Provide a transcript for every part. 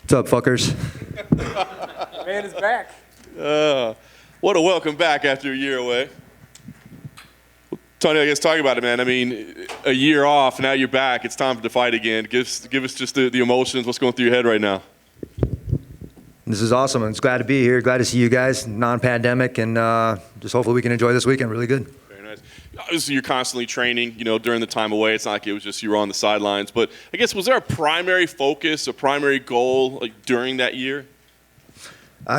What's up, fuckers? Man is back. What a welcome back after a year away. Tony, I guess talk about it, man. I mean, a year off, now you're back. It's time to fight again. Give us just the emotions. What's going through your head right now? This is awesome. It's glad to be here. Glad to see you guys, non-pandemic, and just hopefully we can enjoy this weekend really good. Very nice. Obviously, you're constantly training, during the time away. It's not like it was just you were on the sidelines. But I guess, was there a primary focus, a primary goal during that year?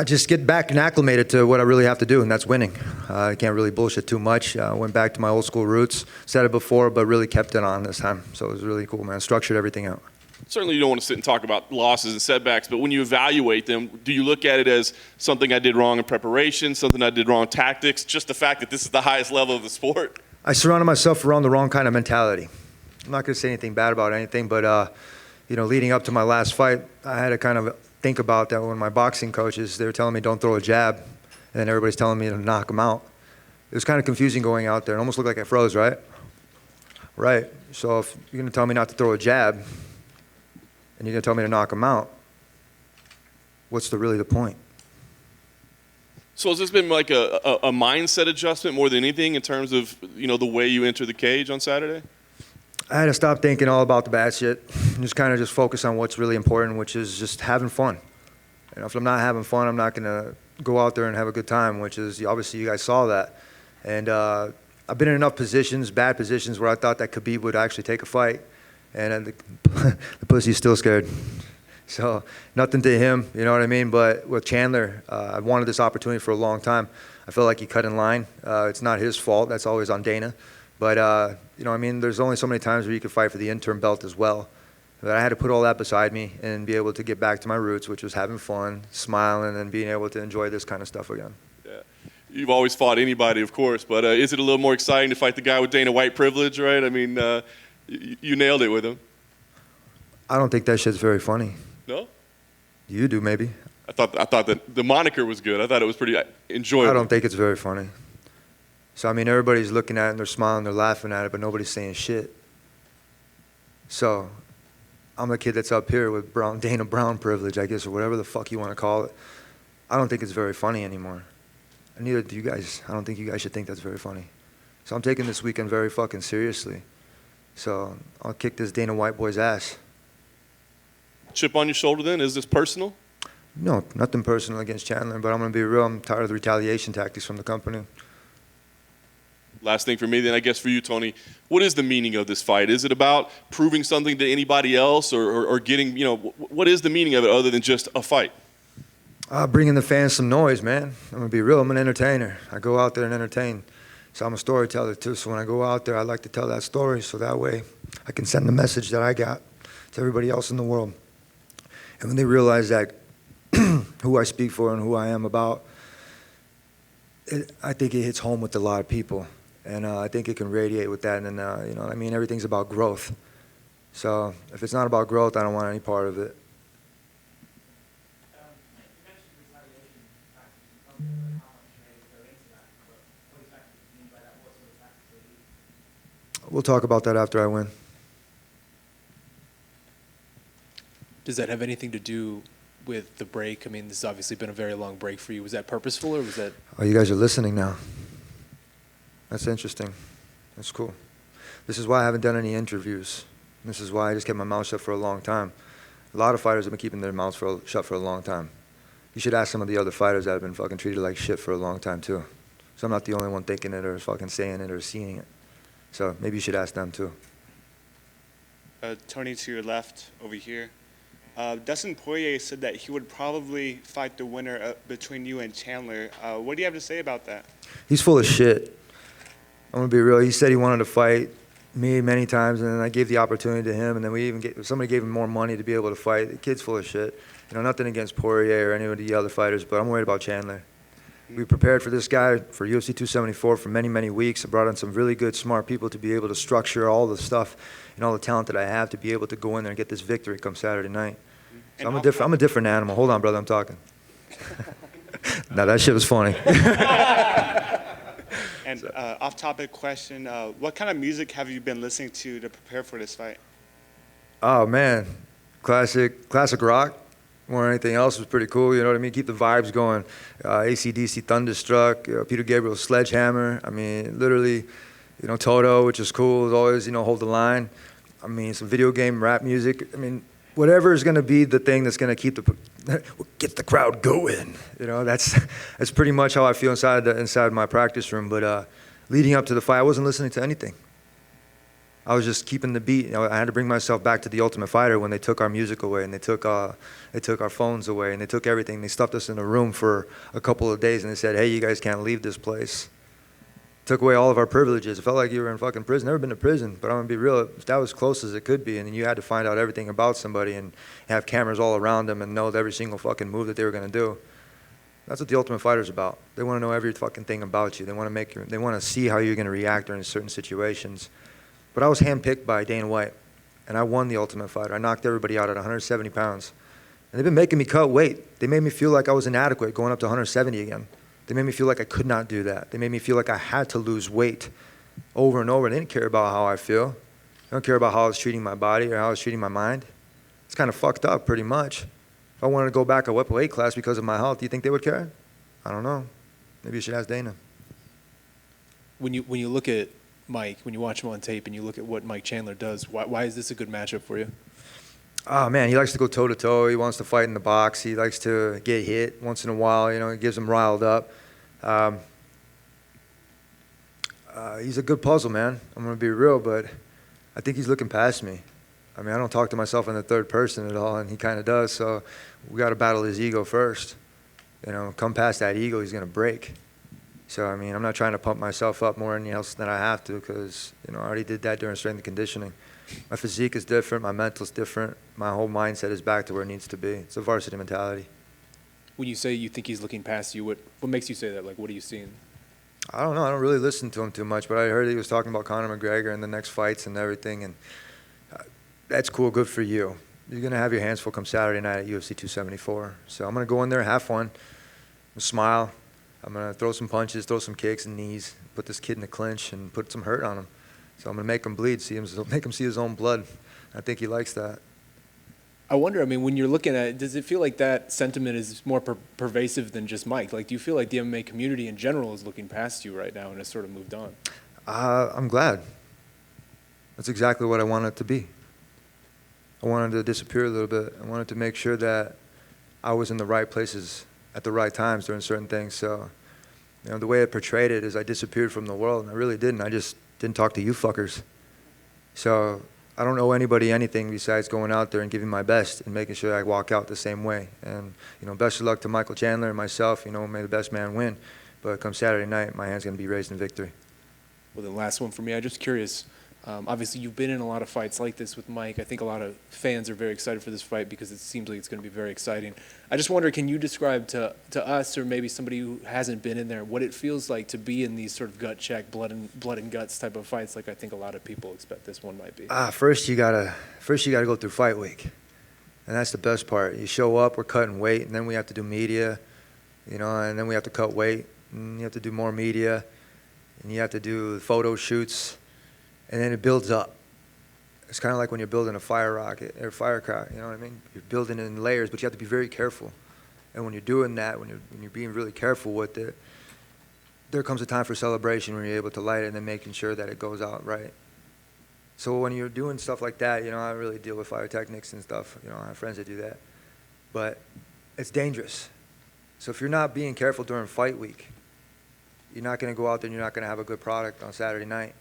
Just get back and acclimated to what I really have to do, and that's winning. I can't really bullshit too much. Went back to my old school roots. Said it before, but really kept it on this time. So it was really cool, man. Structured everything out. Certainly you don't want to sit and talk about losses and setbacks, but when you evaluate them, do you look at it as something I did wrong in preparation, something I did wrong in tactics, just the fact that this is the highest level of the sport? I surrounded myself around the wrong kind of mentality. I'm not going to say anything bad about anything, but leading up to my last fight, I had to kind of think about that when my boxing coaches, they were telling me don't throw a jab, and then everybody's telling me to knock them out. It was kind of confusing going out there. It almost looked like I froze, right? Right. So if you're going to tell me not to throw a jab, and you're going to tell me to knock them out, what's really the point? So has this been like a mindset adjustment more than anything in terms of, the way you enter the cage on Saturday? I had to stop thinking all about the bad shit and just kind of just focus on what's really important, which is just having fun. And if I'm not having fun, I'm not going to go out there and have a good time, which is obviously you guys saw that. And I've been in enough positions, bad positions, where I thought that Khabib would actually take a fight. And the pussy's still scared. So nothing to him, you know what I mean? But with Chandler, I wanted this opportunity for a long time. I feel like he cut in line. It's not his fault. That's always on Dana. But, there's only so many times where you could fight for the interim belt as well. But I had to put all that beside me and be able to get back to my roots, which was having fun, smiling, and being able to enjoy this kind of stuff again. Yeah. You've always fought anybody, of course, but is it a little more exciting to fight the guy with Dana White privilege, right? I mean, you nailed it with him. I don't think that shit's very funny. No? You do, maybe. I thought that the moniker was good. I thought it was pretty enjoyable. I don't think it's very funny. So, everybody's looking at it and they're smiling, they're laughing at it, but nobody's saying shit. So, I'm the kid that's up here with Dana Brown privilege, I guess, or whatever the fuck you want to call it. I don't think it's very funny anymore. And neither do you guys. I don't think you guys should think that's very funny. So I'm taking this weekend very fucking seriously. So I'll kick this Dana White boy's ass. Chip on your shoulder then? Is this personal? No, nothing personal against Chandler, but I'm going to be real. I'm tired of the retaliation tactics from the company. Last thing for me then, I guess for you, Tony, what is the meaning of this fight? Is it about proving something to anybody else or getting, what is the meaning of it other than just a fight? Bringing the fans some noise, man. I'm going to be real. I'm an entertainer. I go out there and entertain. So I'm a storyteller too. So when I go out there, I like to tell that story so that way I can send the message that I got to everybody else in the world. And when they realize that who I speak for and who I am about, I think it hits home with a lot of people. And I think it can radiate with that. And, everything's about growth. So if it's not about growth, I don't want any part of it. We'll talk about that after I win. Does that have anything to do with the break? I mean, this has obviously been a very long break for you. Was that purposeful or was that... Oh, you guys are listening now. That's interesting. That's cool. This is why I haven't done any interviews. This is why I just kept my mouth shut for a long time. A lot of fighters have been keeping their mouths shut for a long time. You should ask some of the other fighters that have been fucking treated like shit for a long time too. So I'm not the only one thinking it or fucking saying it or seeing it. So maybe you should ask them too. Tony, to your left over here. Dustin Poirier said that he would probably fight the winner between you and Chandler. What do you have to say about that? He's full of shit. I'm gonna be real. He said he wanted to fight me many times, and then I gave the opportunity to him, and then somebody gave him more money to be able to fight. The kid's full of shit. Nothing against Poirier or any of the other fighters, but I'm worried about Chandler. We prepared for this guy for UFC 274 for many, many weeks. I brought in some really good, smart people to be able to structure all the stuff and all the talent that I have to be able to go in there and get this victory come Saturday night. So I'm a different animal. Hold on, brother, I'm talking. No, that shit was funny. And off-topic question, what kind of music have you been listening to prepare for this fight? Oh, man. Classic rock. more than anything else was pretty cool. You know what I mean? Keep the vibes going. AC/DC Thunderstruck, Peter Gabriel's Sledgehammer. I mean, literally, you know, Toto, which is cool, is always, you know, hold the line. I mean, some video game rap music. I mean, whatever is going to be the thing that's going to keep get the crowd going. You know, that's pretty much how I feel inside my practice room. But leading up to the fight, I wasn't listening to anything. I was just keeping the beat. You know, I had to bring myself back to the Ultimate Fighter when they took our music away and they took our phones away and they took everything. They stuffed us in a room for a couple of days and they said, "Hey, you guys can't leave this place." Took away all of our privileges. It felt like you were in fucking prison. Never been to prison, but I'm gonna be real. That was close as it could be, and then you had to find out everything about somebody and have cameras all around them and know every single fucking move that they were gonna do. That's what the Ultimate Fighter's about. They want to know every fucking thing about you. They want to see how you're gonna react during certain situations. But I was handpicked by Dana White, and I won the Ultimate Fighter. I knocked everybody out at 170 pounds. And they've been making me cut weight. They made me feel like I was inadequate going up to 170 again. They made me feel like I could not do that. They made me feel like I had to lose weight over and over. They didn't care about how I feel. They don't care about how I was treating my body or how I was treating my mind. It's kind of fucked up, pretty much. If I wanted to go back a weight class because of my health, do you think they would care? I don't know. Maybe you should ask Dana. When you look at Mike, when you watch him on tape and you look at what Mike Chandler does, why is this a good matchup for you? Oh, man, he likes to go toe-to-toe. He wants to fight in the box. He likes to get hit once in a while. You know, it gets him riled up. He's a good puzzle, man. I'm going to be real, but I think he's looking past me. I mean, I don't talk to myself in the third person at all, and he kind of does, so we got to battle his ego first. You know, come past that ego, he's going to break. So, I mean, I'm not trying to pump myself up more else than I have to because, you know, I already did that during strength and conditioning. My physique is different. My mental's different. My whole mindset is back to where it needs to be. It's a varsity mentality. When you say you think he's looking past you, what makes you say that? Like, what are you seeing? I don't know. I don't really listen to him too much, but I heard he was talking about Conor McGregor and the next fights and everything, and that's cool. Good for you. You're going to have your hands full come Saturday night at UFC 274. So I'm going to go in there, have fun, smile. I'm going to throw some punches, throw some kicks and knees, put this kid in the clinch and put some hurt on him. So I'm going to make him bleed, make him see his own blood. I think he likes that. I wonder, I mean, when you're looking at it, does it feel like that sentiment is more pervasive than just Mike? Like, do you feel like the MMA community in general is looking past you right now and has sort of moved on? I'm glad. That's exactly what I wanted it to be. I wanted to disappear a little bit. I wanted to make sure that I was in the right places at the right times during certain things. So, you know, the way I portrayed it is I disappeared from the world, and I really didn't. I just didn't talk to you fuckers. So I don't owe anybody anything besides going out there and giving my best and making sure I walk out the same way. And, you know, best of luck to Michael Chandler and myself. You know, may the best man win. But come Saturday night, my hand's going to be raised in victory. Well, the last one for me, I'm just curious. Obviously, you've been in a lot of fights like this with Mike. I think a lot of fans are very excited for this fight because it seems like it's going to be very exciting. I just wonder, can you describe to us or maybe somebody who hasn't been in there what it feels like to be in these sort of gut check, blood and guts type of fights like I think a lot of people expect this one might be? First you gotta go through fight week, and that's the best part. You show up, we're cutting weight, and then we have to do media, you know, and then we have to cut weight, and you have to do more media, and you have to do photo shoots. And then it builds up. It's kind of like when you're building a fire rocket or firecracker, you know what I mean? You're building it in layers, but you have to be very careful. And when you're doing that, when you're being really careful with it, there comes a time for celebration when you're able to light it and then making sure that it goes out right. So when you're doing stuff like that, you know, I really deal with fire techniques and stuff. You know, I have friends that do that. But it's dangerous. So if you're not being careful during fight week, you're not going to go out there and you're not going to have a good product on Saturday night.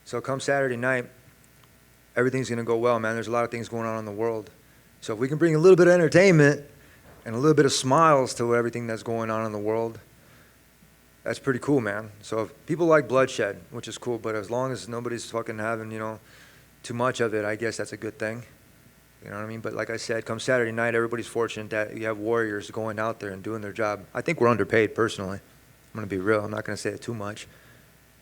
So come Saturday night, everything's going to go well, man. There's a lot of things going on in the world. So if we can bring a little bit of entertainment and a little bit of smiles to everything that's going on in the world, that's pretty cool, man. So if people like bloodshed, which is cool, but as long as nobody's fucking having, you know, too much of it, I guess that's a good thing. You know what I mean? But like I said, come Saturday night, everybody's fortunate that you have warriors going out there and doing their job. I think we're underpaid, personally. I'm going to be real. I'm not going to say it too much.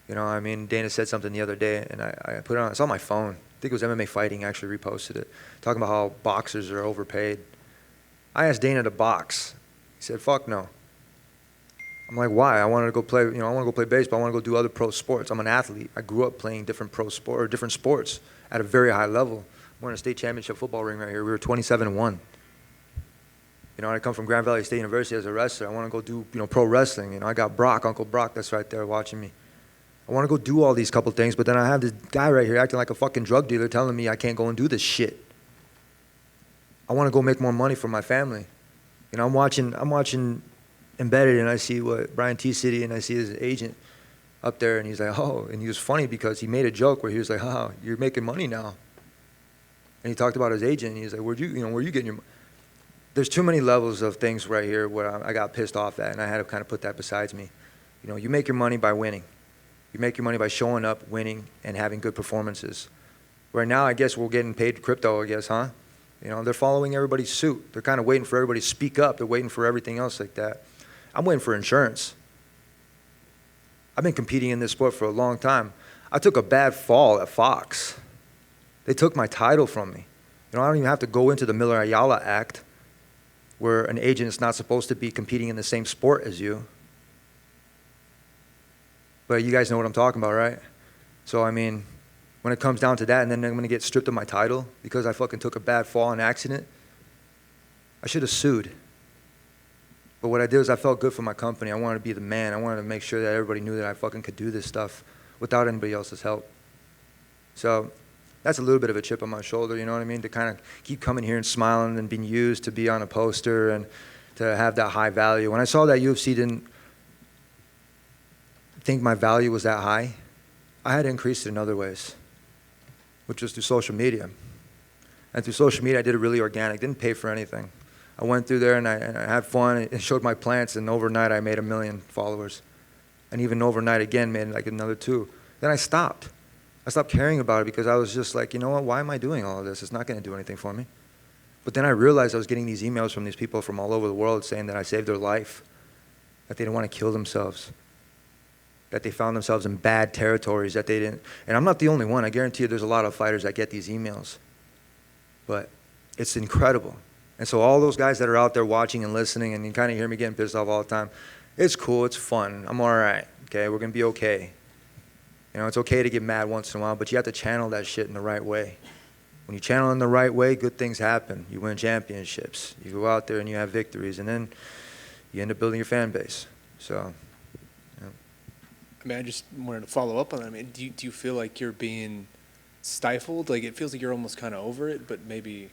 You know, I mean, Dana said something the other day, and I put it on. It's on my phone. I think it was MMA Fighting actually reposted it, talking about how boxers are overpaid. I asked Dana to box. He said, "Fuck no." I'm like, "Why?" I wanted to go play. You know, I want to go play baseball. I want to go do other pro sports. I'm an athlete. I grew up playing different different sports at a very high level. We're in a state championship football ring right here. We were 27-1. You know, I come from Grand Valley State University as a wrestler. I want to go do, pro wrestling. You know, I got Brock, Uncle Brock, that's right there watching me. I want to go do all these couple things, but then I have this guy right here acting like a fucking drug dealer telling me I can't go and do this shit. I want to go make more money for my family. You know, I'm watching Embedded, and I see what Brian T. City, and I see his agent up there, and he's like, oh, and he was funny because he made a joke where he was like, oh, you're making money now. And he talked about his agent, and he's like, where you getting your money? There's too many levels of things right here where I got pissed off at, and I had to kind of put that besides me. You know, you make your money by winning. You make your money by showing up, winning, and having good performances. Right now, I guess we're getting paid crypto, I guess, huh? You know, they're following everybody's suit. They're kind of waiting for everybody to speak up. They're waiting for everything else like that. I'm waiting for insurance. I've been competing in this sport for a long time. I took a bad fall at Fox. They took my title from me. You know, I don't even have to go into the Miller-Ayala Act, where an agent is not supposed to be competing in the same sport as you. But you guys know what I'm talking about, right? So, I mean, when it comes down to that, and then I'm going to get stripped of my title because I fucking took a bad fall in an accident, I should have sued. But what I did is I felt good for my company. I wanted to be the man. I wanted to make sure that everybody knew that I fucking could do this stuff without anybody else's help. So that's a little bit of a chip on my shoulder, you know what I mean? To kind of keep coming here and smiling and being used to be on a poster and to have that high value. When I saw that UFC didn't think my value was that high, I had to increase it in other ways, which was through social media. And through social media, I did it really organic, didn't pay for anything. I went through there and I had fun and showed my plants, and overnight I made 1 million followers. And even overnight again made like another 2. Then I stopped. I stopped caring about it because I was just like, you know what, why am I doing all of this? It's not going to do anything for me. But then I realized I was getting these emails from these people from all over the world saying that I saved their life, that they didn't want to kill themselves, that they found themselves in bad territories, that they didn't. And I'm not the only one. I guarantee you there's a lot of fighters that get these emails. But it's incredible. And so all those guys that are out there watching and listening, and you kind of hear me getting pissed off all the time, it's cool, it's fun, I'm all right, okay, we're going to be okay. You know, it's okay to get mad once in a while, but you have to channel that shit in the right way. When you channel in the right way, good things happen. You win championships. You go out there and you have victories, and then you end up building your fan base. So, yeah. I mean, I just wanted to follow up on that. I mean, do you feel like you're being stifled? Like, it feels like you're almost kind of over it, but maybe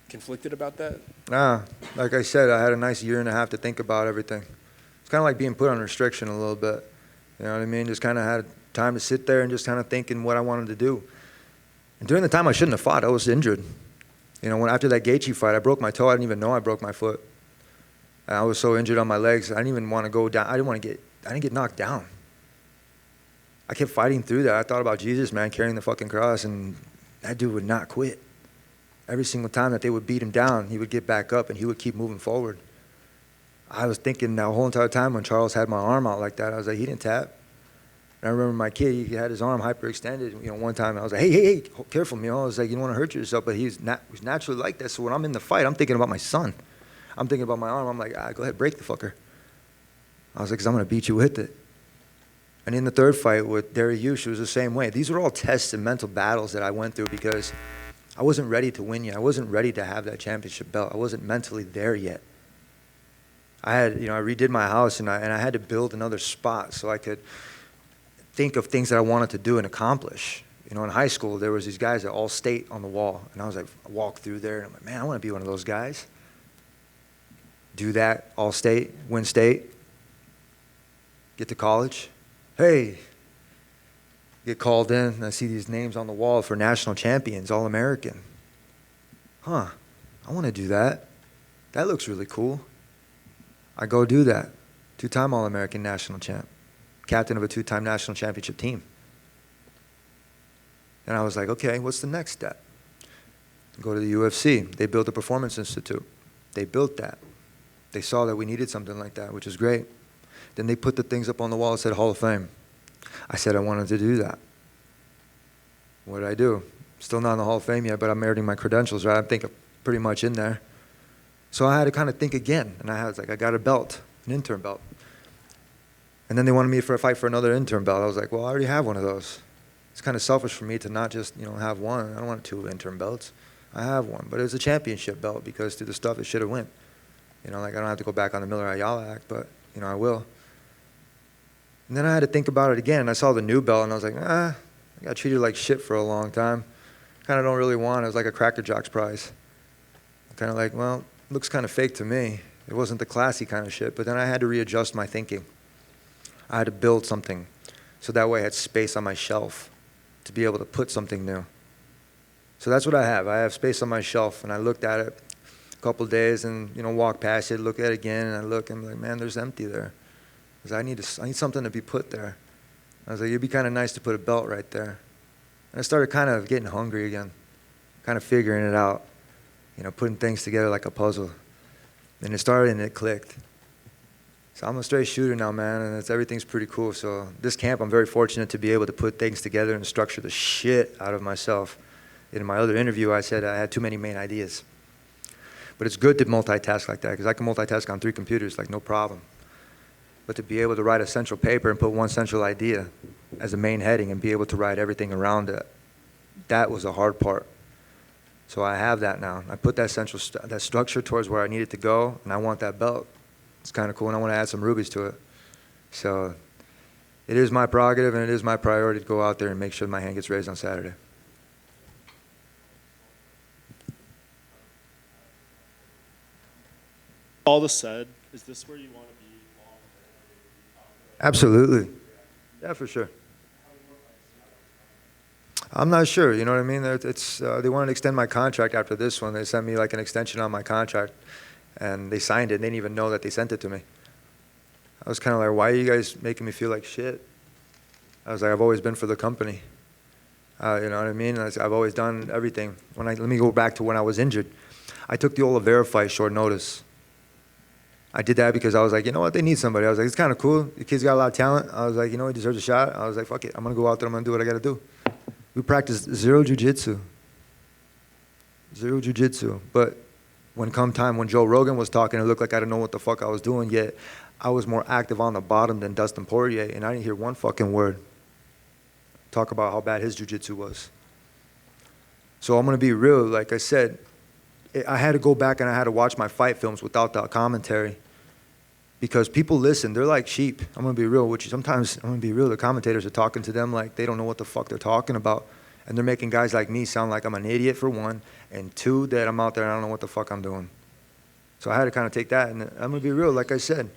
conflicted about that? Nah, like I said, I had a nice 1.5 years to think about everything. It's kind of like being put on restriction a little bit. You know what I mean? Just kind of had time to sit there and just kind of thinking what I wanted to do. And during the time I shouldn't have fought, I was injured. You know, after that Gaethje fight, I broke my toe. I didn't even know I broke my foot. And I was so injured on my legs, I didn't even want to go down. I didn't get knocked down. I kept fighting through that. I thought about Jesus, man, carrying the fucking cross, and that dude would not quit. Every single time that they would beat him down, he would get back up and he would keep moving forward. I was thinking that whole entire time when Charles had my arm out like that, I was like, he didn't tap. And I remember my kid, he had his arm hyperextended. You know, one time I was like, hey, careful, you know. I was like, you don't want to hurt yourself, but he's naturally like that. So when I'm in the fight, I'm thinking about my son. I'm thinking about my arm. I'm like, go ahead, break the fucker. I was like, because I'm going to beat you with it. And in the third fight with Derry Hughes, it was the same way. These were all tests and mental battles that I went through because I wasn't ready to win yet. I wasn't ready to have that championship belt. I wasn't mentally there yet. I redid my house, and I had to build another spot so I could think of things that I wanted to do and accomplish. You know, in high school, there was these guys at All State on the wall, and I was like, I walked through there, and I'm like, man, I want to be one of those guys. Do that, All State, win state, get to college. Hey, get called in, and I see these names on the wall for national champions, All-American. Huh, I want to do that. That looks really cool. I go do that. 2-time All-American national champ. Captain of a 2-time national championship team. And I was like, okay, what's the next step? Go to the UFC. They built a Performance Institute. They built that. They saw that we needed something like that, which is great. Then they put the things up on the wall that said Hall of Fame. I said I wanted to do that. What did I do? Still not in the Hall of Fame yet, but I'm earning my credentials, right? I think I'm pretty much in there. So I had to kind of think again. And I got a belt, an intern belt. And then they wanted me for a fight for another intern belt. I was like, well, I already have one of those. It's kind of selfish for me to not just, have one. I don't want 2 intern belts. I have one. But it was a championship belt because through the stuff it should have went. You know, like I don't have to go back on the Miller Ayala Act, but, you know, I will. And then I had to think about it again, and I saw the new belt, and I was like, I got treated like shit for a long time. Kind of don't really want it. It was like a Cracker Jacks prize. Kind of like, well, looks kind of fake to me. It wasn't the classy kind of shit, but then I had to readjust my thinking. I had to build something, so that way I had space on my shelf to be able to put something new. So that's what I have. I have space on my shelf, and I looked at it a couple of days and, you know, walked past it, look at it again, and I look, and I'm like, man, there's empty there. Because I need something to be put there. I was like, it'd be kind of nice to put a belt right there. And I started kind of getting hungry again, kind of figuring it out, you know, putting things together like a puzzle. And it started and it clicked. So I'm a straight shooter now, man, and everything's pretty cool. So this camp, I'm very fortunate to be able to put things together and structure the shit out of myself. In my other interview, I said I had too many main ideas. But it's good to multitask like that, because I can multitask on 3 computers, like no problem. But to be able to write a central paper and put one central idea as a main heading and be able to write everything around it, that was the hard part. So I have that now. I put that central that structure towards where I need it to go, and I want that belt. It's kind of cool, and I want to add some rubies to it. So it is my prerogative, and it is my priority to go out there and make sure my hand gets raised on Saturday. All this said, is this where you want to be? Absolutely. Yeah, for sure. I'm not sure, you know what I mean? They wanted to extend my contract after this one. They sent me like an extension on my contract, and they signed it. They didn't even know that they sent it to me. I was kind of like, why are you guys making me feel like shit? I was like, I've always been for the company. You know what I mean? I've always done everything. Let me go back to when I was injured. I took the Oliveira fight short notice. I did that because I was like, you know what, they need somebody. I was like, it's kind of cool. The kid's got a lot of talent. I was like, you know, he deserves a shot. I was like, fuck it. I'm going to go out there. I'm going to do what I got to do. We practiced zero jiu-jitsu. Zero jiu-jitsu. But when Joe Rogan was talking, it looked like I didn't know what the fuck I was doing, yet I was more active on the bottom than Dustin Poirier, and I didn't hear one fucking word talk about how bad his jiu-jitsu was. So I'm going to be real. Like I said, I had to go back and I had to watch my fight films without the commentary. Because people listen, they're like sheep. I'm going to be real with you. Sometimes, I'm going to be real, the commentators are talking to them like they don't know what the fuck they're talking about. And they're making guys like me sound like I'm an idiot, for one, and 2, that I'm out there and I don't know what the fuck I'm doing. So I had to kind of take that, and I'm going to be real, like I said.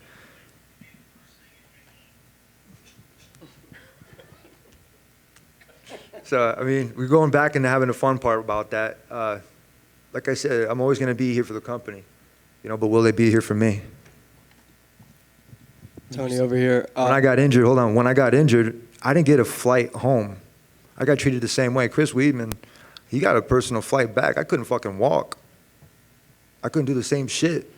So, I mean, we're going back and having a fun part about that. Like I said, I'm always going to be here for the company, you know, but will they be here for me? Tony over here. When I got injured, hold on. When I got injured, I didn't get a flight home. I got treated the same way. Chris Weidman, he got a personal flight back. I couldn't fucking walk. I couldn't do the same shit.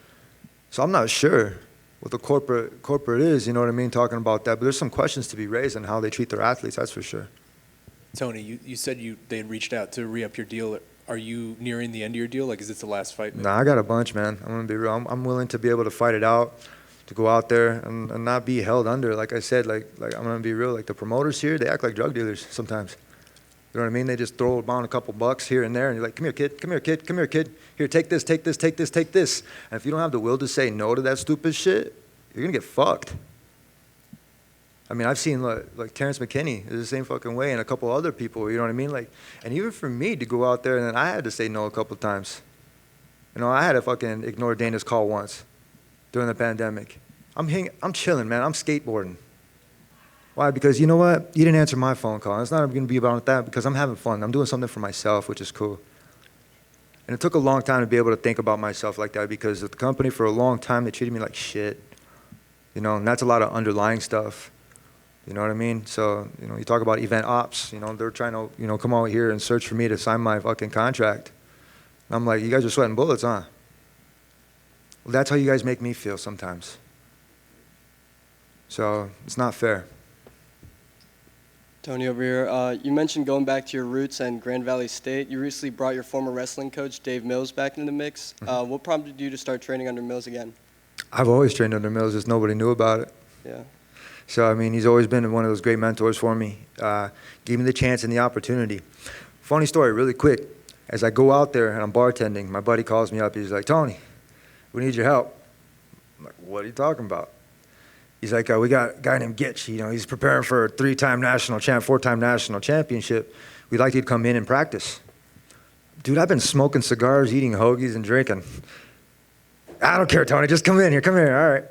So I'm not sure what the corporate is, you know what I mean, talking about that. But there's some questions to be raised on how they treat their athletes, that's for sure. Tony, you said they had reached out to re-up your deal. Are you nearing the end of your deal? Like, is this the last fight? Maybe? Nah, I got a bunch, man. I'm going to be real. I'm willing to be able to fight it out, to go out there and not be held under. Like I said, like I'm going to be real. Like the promoters here, they act like drug dealers sometimes. You know what I mean? They just throw down a couple bucks here and there, and you're like, come here, kid, come here, kid, come here, kid. Here, take this, take this, take this, take this. And if you don't have the will to say no to that stupid shit, you're going to get fucked. I mean, I've seen like Terrence McKinney is the same fucking way, and a couple other people, you know what I mean? Like, and even for me to go out there, and then I had to say no a couple times. You know, I had to fucking ignore Dana's call once during the pandemic. I'm chilling, man. I'm skateboarding. Why? Because you know what? You didn't answer my phone call. It's not going to be about that, because I'm having fun. I'm doing something for myself, which is cool. And it took a long time to be able to think about myself like that, because the company for a long time, they treated me like shit. You know, and that's a lot of underlying stuff. You know what I mean? So, you know, you talk about event ops, you know, they're trying to, you know, come out here and search for me to sign my fucking contract. And I'm like, you guys are sweating bullets, huh? Well, that's how you guys make me feel sometimes. So, it's not fair. Tony over here. You mentioned going back to your roots and Grand Valley State. You recently brought your former wrestling coach, Dave Mills, back into the mix. What prompted you to start training under Mills again? I've always trained under Mills, just nobody knew about it. Yeah. So, I mean, he's always been one of those great mentors for me. Gave me the chance and the opportunity. Funny story, really quick. As I go out there and I'm bartending, my buddy calls me up. He's like, Tony, we need your help. I'm like, what are you talking about? He's like, we got a guy named Gitch. He's preparing for a 4-time national championship. We'd like you to come in and practice. Dude, I've been smoking cigars, eating hoagies, and drinking. I don't care, Tony. Just come in here. Come here. All right.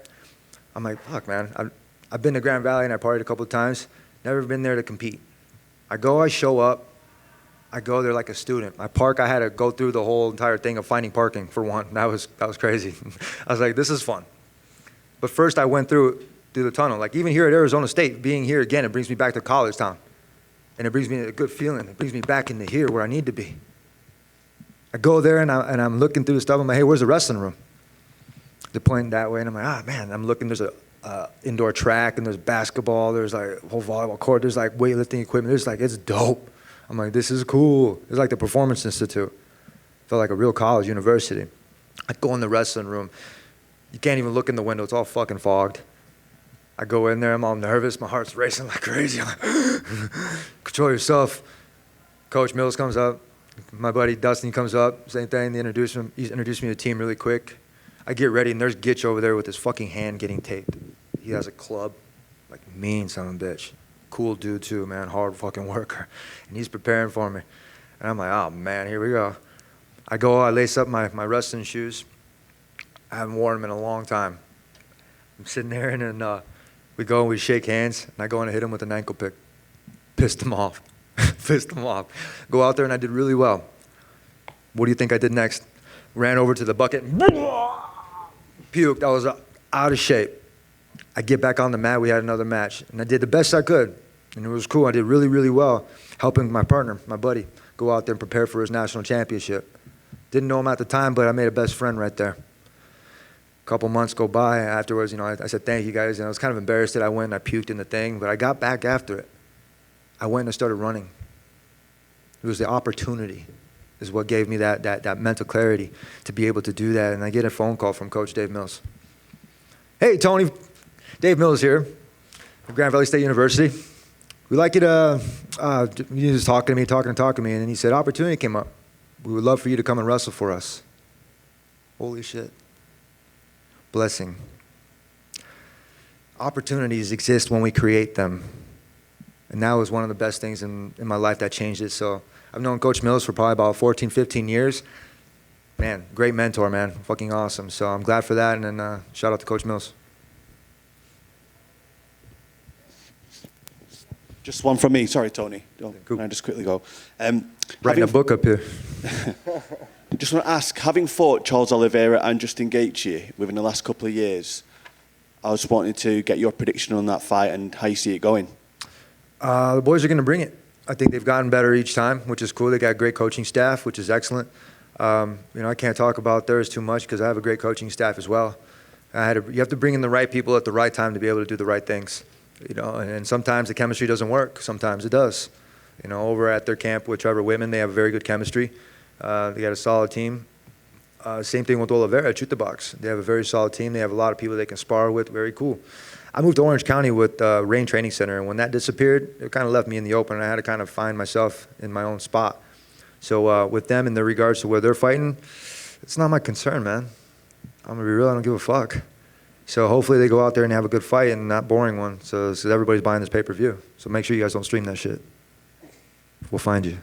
I'm like, fuck, man. I've been to Grand Valley and I partied a couple of times. Never been there to compete. I show up. I go there like a student. I park. I had to go through the whole entire thing of finding parking for one. That was crazy. I was like, this is fun. But first I went through the tunnel. Like even here at Arizona State, being here again, it brings me back to college town. And it brings me a good feeling. It brings me back into here where I need to be. I go there and I'm looking through the stuff. I'm like, hey, where's the wrestling room? They're pointing that way, and I'm like, man. I'm looking. There's a indoor track, and there's basketball. There's like a whole volleyball court. There's like weightlifting equipment. There's like, it's dope. I'm like, this is cool. It's like the Performance Institute. Felt like a real college, university. I go in the wrestling room. You can't even look in the window. It's all fucking fogged. I go in there. I'm all nervous. My heart's racing like crazy. I'm like, control yourself. Coach Mills comes up. My buddy Dustin comes up. Same thing. He introduced me to the team really quick. I get ready, and there's Gitch over there with his fucking hand getting taped. He has a club, like mean son of a bitch. Cool dude too, man, hard fucking worker. And he's preparing for me. And I'm like, oh man, here we go. I lace up my wrestling shoes. I haven't worn them in a long time. I'm sitting there, and then we go and we shake hands, and I go and hit him with an ankle pick. Pissed him off. Pissed him off. Go out there, and I did really well. What do you think I did next? Ran over to the bucket. Puked. I was out of shape. I get back on the mat. We had another match. And I did the best I could. And it was cool. I did really, really well, helping my partner, my buddy, go out there and prepare for his national championship. Didn't know him at the time, but I made a best friend right there. A couple months go by. Afterwards, I said, thank you guys. And I was kind of embarrassed that I went and I puked in the thing. But I got back after it. I went and I started running. It was the opportunity is what gave me that mental clarity to be able to do that. And I get a phone call from Coach Dave Mills. Hey, Tony, Dave Mills here from Grand Valley State University. We'd like you to, he was talking to me, and then he said, opportunity came up. We would love for you to come and wrestle for us. Holy shit. Blessing. Opportunities exist when we create them. And that was one of the best things in my life that changed it. So I've known Coach Mills for probably about 14, 15 years. Man, great mentor, man. Fucking awesome. So I'm glad for that. And then shout out to Coach Mills. Just one from me. Sorry, Tony. Cool. Can I just quickly go? Writing a book up here. Just want to ask, having fought Charles Oliveira and Justin Gaethje within the last couple of years, I was wanting to get your prediction on that fight and how you see it going. The boys are going to bring it. I think they've gotten better each time, which is cool. They got a great coaching staff, which is excellent. I can't talk about theirs too much because I have a great coaching staff as well. You have to bring in the right people at the right time to be able to do the right things. And sometimes the chemistry doesn't work. Sometimes it does. Over at their camp with Trevor Whitman, they have very good chemistry. They got a solid team. Same thing with Oliveira at Shoot the Box. They have a very solid team. They have a lot of people they can spar with. Very cool. I moved to Orange County with Rain Training Center, and when that disappeared, it kind of left me in the open, and I had to kind of find myself in my own spot. So with them in their regards to where they're fighting, it's not my concern, man. I'm going to be real. I don't give a fuck. So hopefully they go out there and have a good fight and not boring one, so everybody's buying this pay-per-view. So make sure you guys don't stream that shit. We'll find you.